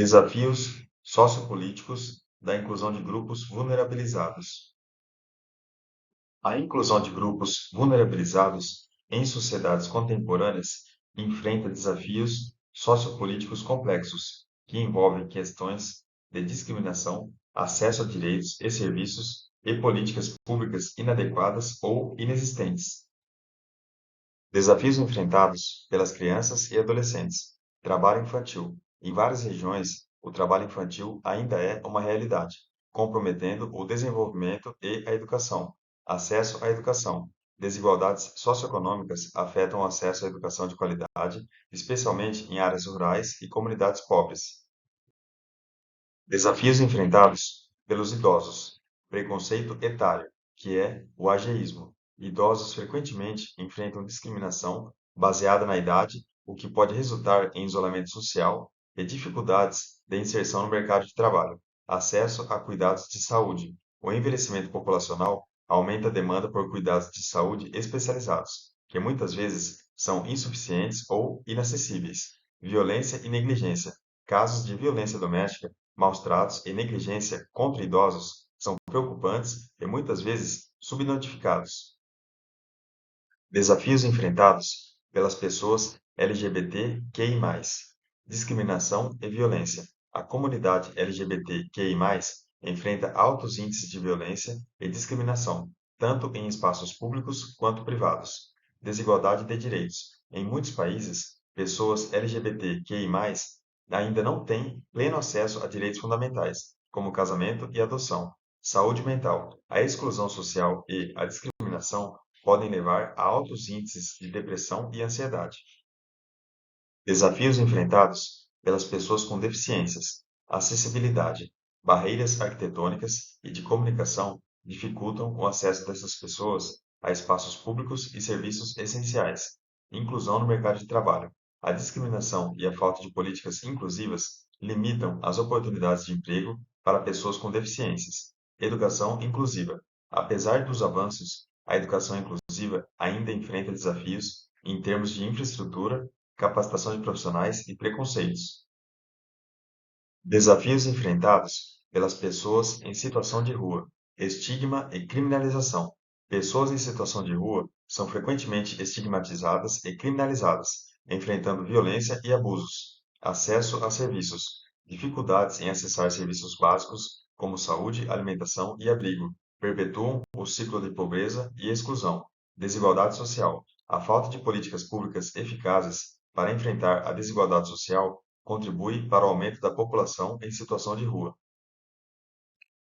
Desafios sociopolíticos da inclusão de grupos vulnerabilizados. A inclusão de grupos vulnerabilizados em sociedades contemporâneas enfrenta desafios sociopolíticos complexos, que envolvem questões de discriminação, acesso a direitos e serviços e políticas públicas inadequadas ou inexistentes. Desafios enfrentados pelas crianças e adolescentes. Trabalho infantil. Em várias regiões, o trabalho infantil ainda é uma realidade, comprometendo o desenvolvimento e a educação. Acesso à educação. Desigualdades socioeconômicas afetam o acesso à educação de qualidade, especialmente em áreas rurais e comunidades pobres. Desafios enfrentados pelos idosos. Preconceito etário, que é o ageísmo. Idosos frequentemente enfrentam discriminação baseada na idade, o que pode resultar em isolamento social e dificuldades de inserção no mercado de trabalho. Acesso a cuidados de saúde. O envelhecimento populacional aumenta a demanda por cuidados de saúde especializados, que muitas vezes são insuficientes ou inacessíveis. Violência e negligência. Casos de violência doméstica, maus tratos e negligência contra idosos são preocupantes e muitas vezes subnotificados. Desafios enfrentados pelas pessoas LGBTQI+. Discriminação e violência. A comunidade LGBTQI+, enfrenta altos índices de violência e discriminação, tanto em espaços públicos quanto privados. Desigualdade de direitos. Em muitos países, pessoas LGBTQI+, ainda não têm pleno acesso a direitos fundamentais, como casamento e adoção. Saúde mental. A exclusão social e a discriminação podem levar a altos índices de depressão e ansiedade. Desafios enfrentados pelas pessoas com deficiências. Acessibilidade. Barreiras arquitetônicas e de comunicação dificultam o acesso dessas pessoas a espaços públicos e serviços essenciais. Inclusão no mercado de trabalho. A discriminação e a falta de políticas inclusivas limitam as oportunidades de emprego para pessoas com deficiências. Educação inclusiva. Apesar dos avanços, a educação inclusiva ainda enfrenta desafios em termos de infraestrutura, capacitação de profissionais e preconceitos. Desafios enfrentados pelas pessoas em situação de rua. Estigma e criminalização. Pessoas em situação de rua são frequentemente estigmatizadas e criminalizadas, enfrentando violência e abusos. Acesso a serviços. Dificuldades em acessar serviços básicos como saúde, alimentação e abrigo perpetuam o ciclo de pobreza e exclusão. Desigualdade social. A falta de políticas públicas eficazes para enfrentar a desigualdade social contribui para o aumento da população em situação de rua.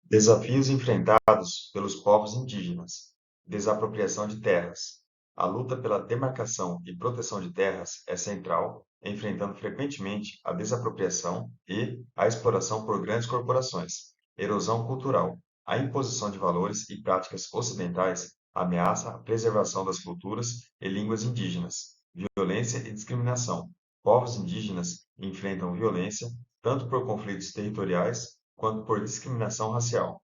Desafios enfrentados pelos povos indígenas. Desapropriação de terras. A luta pela demarcação e proteção de terras é central, enfrentando frequentemente a desapropriação e a exploração por grandes corporações. Erosão cultural. A imposição de valores e práticas ocidentais ameaça a preservação das culturas e línguas indígenas. Violência e discriminação. Povos indígenas enfrentam violência tanto por conflitos territoriais quanto por discriminação racial.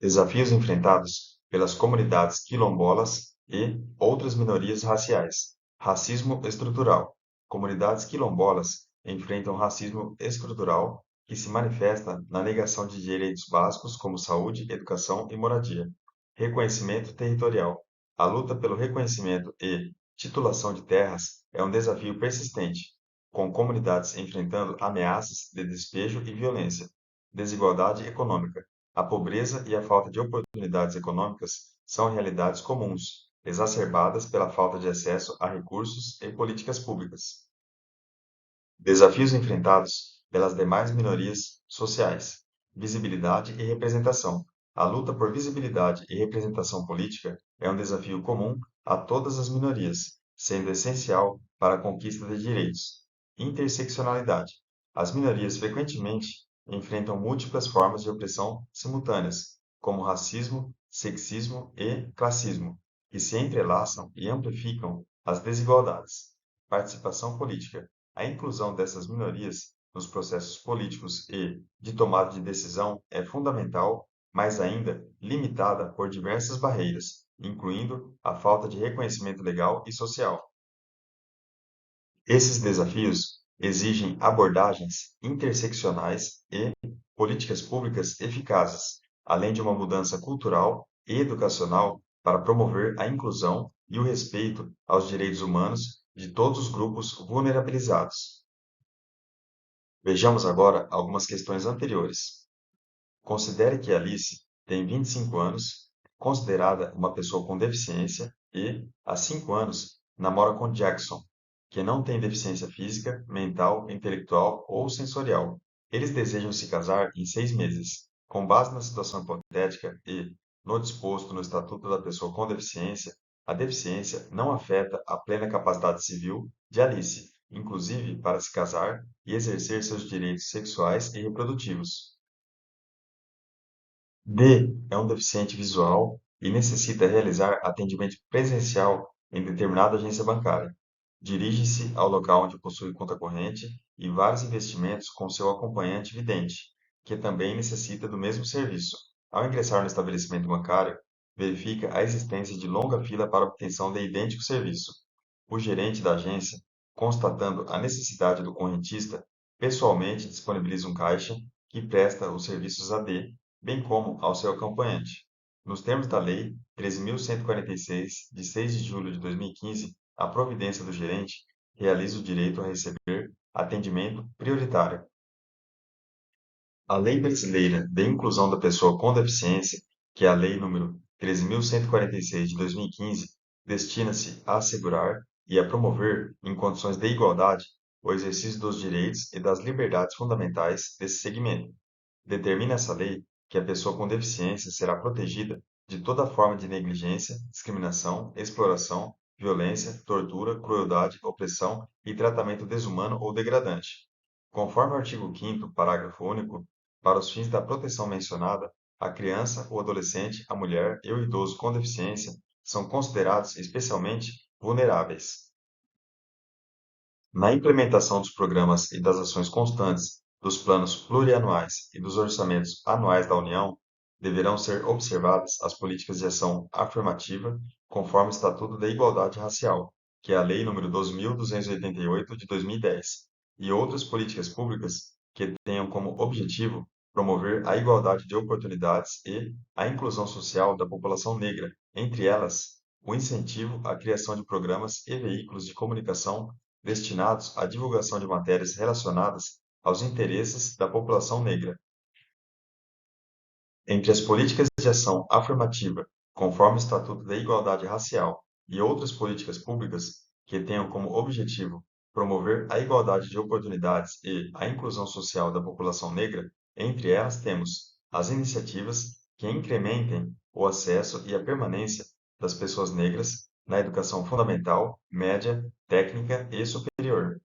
Desafios enfrentados pelas comunidades quilombolas e outras minorias raciais. Racismo estrutural. Comunidades quilombolas enfrentam racismo estrutural que se manifesta na negação de direitos básicos como saúde, educação e moradia. Reconhecimento territorial. A luta pelo reconhecimento e titulação de terras é um desafio persistente, com comunidades enfrentando ameaças de despejo e violência. Desigualdade econômica. A pobreza e a falta de oportunidades econômicas são realidades comuns, exacerbadas pela falta de acesso a recursos e políticas públicas. Desafios enfrentados pelas demais minorias sociais. Visibilidade e representação. A luta por visibilidade e representação política é um desafio comum a todas as minorias, sendo essencial para a conquista de direitos. Interseccionalidade. As minorias frequentemente enfrentam múltiplas formas de opressão simultâneas, como racismo, sexismo e classismo, que se entrelaçam e amplificam as desigualdades. Participação política. A inclusão dessas minorias nos processos políticos e de tomada de decisão é fundamental, mas ainda limitada por diversas barreiras, incluindo a falta de reconhecimento legal e social. Esses desafios exigem abordagens interseccionais e políticas públicas eficazes, além de uma mudança cultural e educacional para promover a inclusão e o respeito aos direitos humanos de todos os grupos vulnerabilizados. Vejamos agora algumas questões anteriores. Considere que Alice tem 25 anos, considerada uma pessoa com deficiência e, há 5 anos, namora com Jackson, que não tem deficiência física, mental, intelectual ou sensorial. Eles desejam se casar em 6 meses. Com base na situação hipotética e no disposto no Estatuto da Pessoa com Deficiência, a deficiência não afeta a plena capacidade civil de Alice, inclusive para se casar e exercer seus direitos sexuais e reprodutivos. D é um deficiente visual e necessita realizar atendimento presencial em determinada agência bancária. Dirige-se ao local onde possui conta corrente e vários investimentos com seu acompanhante vidente, que também necessita do mesmo serviço. Ao ingressar no estabelecimento bancário, verifica a existência de longa fila para obtenção de idêntico serviço. O gerente da agência, constatando a necessidade do correntista, pessoalmente disponibiliza um caixa que presta os serviços a D, bem como ao seu acompanhante. Nos termos da Lei 13.146, de 6 de julho de 2015, a providência do gerente realiza o direito a receber atendimento prioritário. A Lei Brasileira de Inclusão da Pessoa com Deficiência, que é a Lei nº 13.146 de 2015, destina-se a assegurar e a promover, em condições de igualdade, o exercício dos direitos e das liberdades fundamentais desse segmento. Determina essa lei que a pessoa com deficiência será protegida de toda forma de negligência, discriminação, exploração, violência, tortura, crueldade, opressão e tratamento desumano ou degradante. Conforme o artigo 5º, parágrafo único, para os fins da proteção mencionada, a criança, o adolescente, a mulher e o idoso com deficiência são considerados especialmente vulneráveis. Na implementação dos programas e das ações constantes dos planos plurianuais e dos orçamentos anuais da União, deverão ser observadas as políticas de ação afirmativa, conforme o Estatuto da Igualdade Racial, que é a Lei nº 12.288 de 2010, e outras políticas públicas que tenham como objetivo promover a igualdade de oportunidades e a inclusão social da população negra, entre elas, o incentivo à criação de programas e veículos de comunicação destinados à divulgação de matérias relacionadas aos interesses da população negra. Entre as políticas de ação afirmativa, conforme o Estatuto da Igualdade Racial, e outras políticas públicas que tenham como objetivo promover a igualdade de oportunidades e a inclusão social da população negra, entre elas temos as iniciativas que incrementem o acesso e a permanência das pessoas negras na educação fundamental, média, técnica e superior.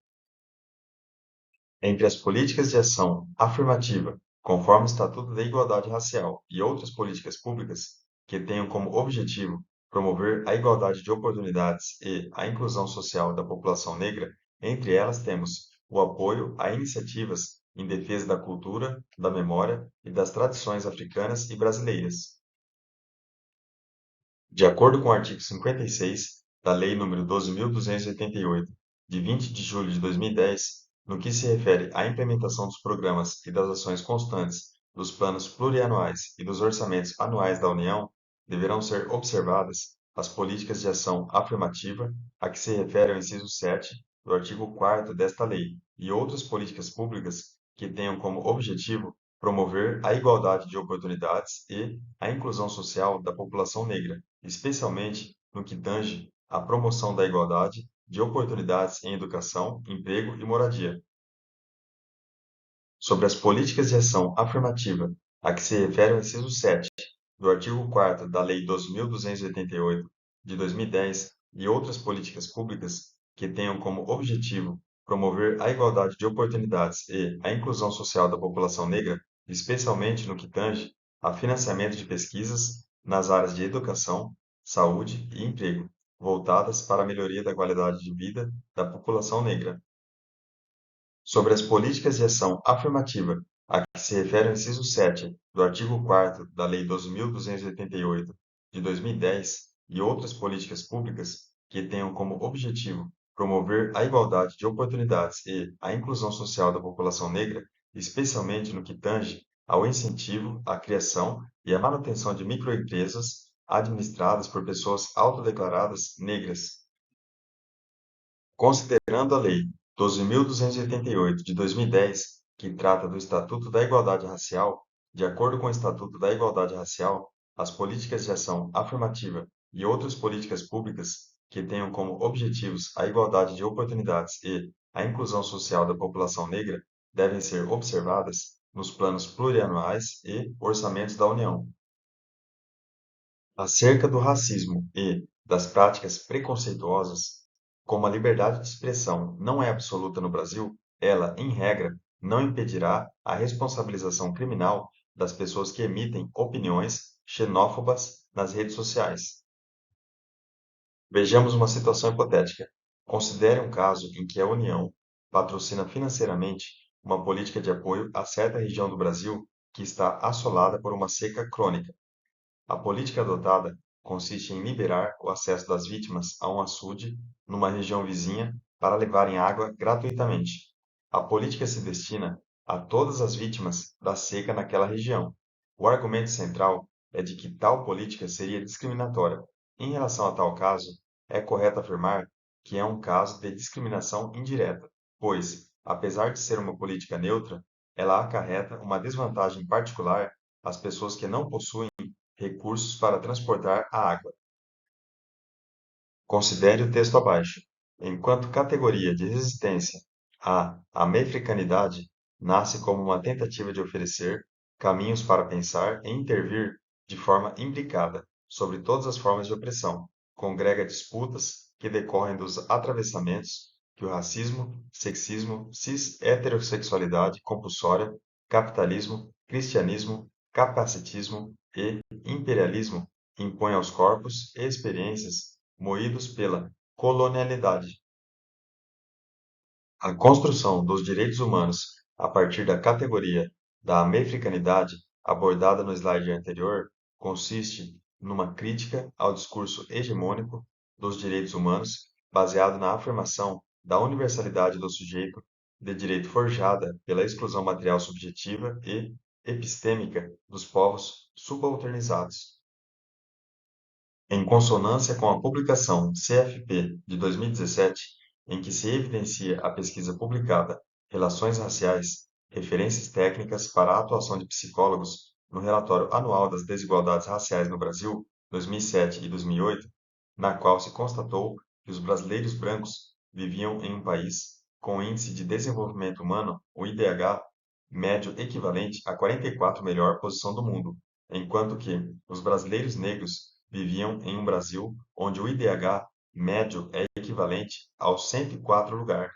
Entre as políticas de ação afirmativa, conforme o Estatuto da Igualdade Racial, e outras políticas públicas que tenham como objetivo promover a igualdade de oportunidades e a inclusão social da população negra, entre elas temos o apoio a iniciativas em defesa da cultura, da memória e das tradições africanas e brasileiras. De acordo com o artigo 56 da Lei nº 12.288, de 20 de julho de 2010, no que se refere à implementação dos programas e das ações constantes dos planos plurianuais e dos orçamentos anuais da União, deverão ser observadas as políticas de ação afirmativa a que se refere ao inciso 7 do artigo 4º desta lei e outras políticas públicas que tenham como objetivo promover a igualdade de oportunidades e a inclusão social da população negra, especialmente no que tange à promoção da igualdade de oportunidades em educação, emprego e moradia. Sobre as políticas de ação afirmativa a que se refere o inciso 7 do artigo 4º da Lei 12.288 de 2010 e outras políticas públicas que tenham como objetivo promover a igualdade de oportunidades e a inclusão social da população negra, especialmente no que tange a financiamento de pesquisas nas áreas de educação, saúde e emprego, voltadas para a melhoria da qualidade de vida da população negra. Sobre as políticas de ação afirmativa a que se refere o inciso 7 do artigo 4º da Lei 12.288 de 2010 e outras políticas públicas que tenham como objetivo promover a igualdade de oportunidades e a inclusão social da população negra, especialmente no que tange ao incentivo, à criação e à manutenção de microempresas administradas por pessoas autodeclaradas negras. Considerando a Lei 12.288 de 2010, que trata do Estatuto da Igualdade Racial, de acordo com o Estatuto da Igualdade Racial, as políticas de ação afirmativa e outras políticas públicas que tenham como objetivos a igualdade de oportunidades e a inclusão social da população negra devem ser observadas nos planos plurianuais e orçamentos da União. Acerca do racismo e das práticas preconceituosas, como a liberdade de expressão não é absoluta no Brasil, ela, em regra, não impedirá a responsabilização criminal das pessoas que emitem opiniões xenófobas nas redes sociais. Vejamos uma situação hipotética. Considere um caso em que a União patrocina financeiramente uma política de apoio a certa região do Brasil que está assolada por uma seca crônica. A política adotada consiste em liberar o acesso das vítimas a um açude numa região vizinha para levarem água gratuitamente. A política se destina a todas as vítimas da seca naquela região. O argumento central é de que tal política seria discriminatória. Em relação a tal caso, é correto afirmar que é um caso de discriminação indireta, pois, apesar de ser uma política neutra, ela acarreta uma desvantagem particular às pessoas que não possuem recursos para transportar a água. Considere o texto abaixo. Enquanto categoria de resistência, a americanidade nasce como uma tentativa de oferecer caminhos para pensar e intervir de forma imbricada sobre todas as formas de opressão, congrega disputas que decorrem dos atravessamentos que o racismo, sexismo, cis-heterossexualidade compulsória, capitalismo, cristianismo, capacitismo e imperialismo impõem aos corpos e experiências moídos pela colonialidade. A construção dos direitos humanos a partir da categoria da americanidade abordada no slide anterior consiste numa crítica ao discurso hegemônico dos direitos humanos baseado na afirmação da universalidade do sujeito de direito forjada pela exclusão material subjetiva e epistêmica dos povos subalternizados. Em consonância com a publicação CFP de 2017, em que se evidencia a pesquisa publicada Relações Raciais, Referências Técnicas para a Atuação de Psicólogos no Relatório Anual das Desigualdades Raciais no Brasil, 2007 e 2008, na qual se constatou que os brasileiros brancos viviam em um país com Índice de Desenvolvimento Humano, o IDH, médio equivalente à 44ª melhor posição do mundo, enquanto que os brasileiros negros viviam em um Brasil onde o IDH médio é equivalente ao 104º lugar.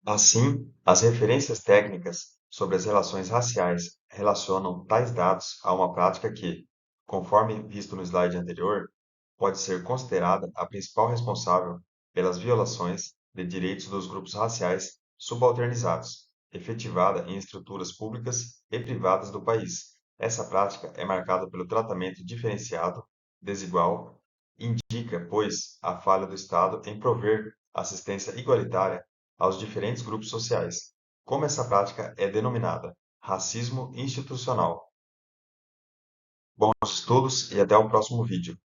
Assim, as referências técnicas sobre as relações raciais relacionam tais dados a uma prática que, conforme visto no slide anterior, pode ser considerada a principal responsável pelas violações de direitos dos grupos raciais subalternizados, efetivada em estruturas públicas e privadas do país. Essa prática é marcada pelo tratamento diferenciado, desigual, indica, pois, a falha do Estado em prover assistência igualitária aos diferentes grupos sociais. Como essa prática é denominada? Racismo institucional. Bons estudos e até o próximo vídeo.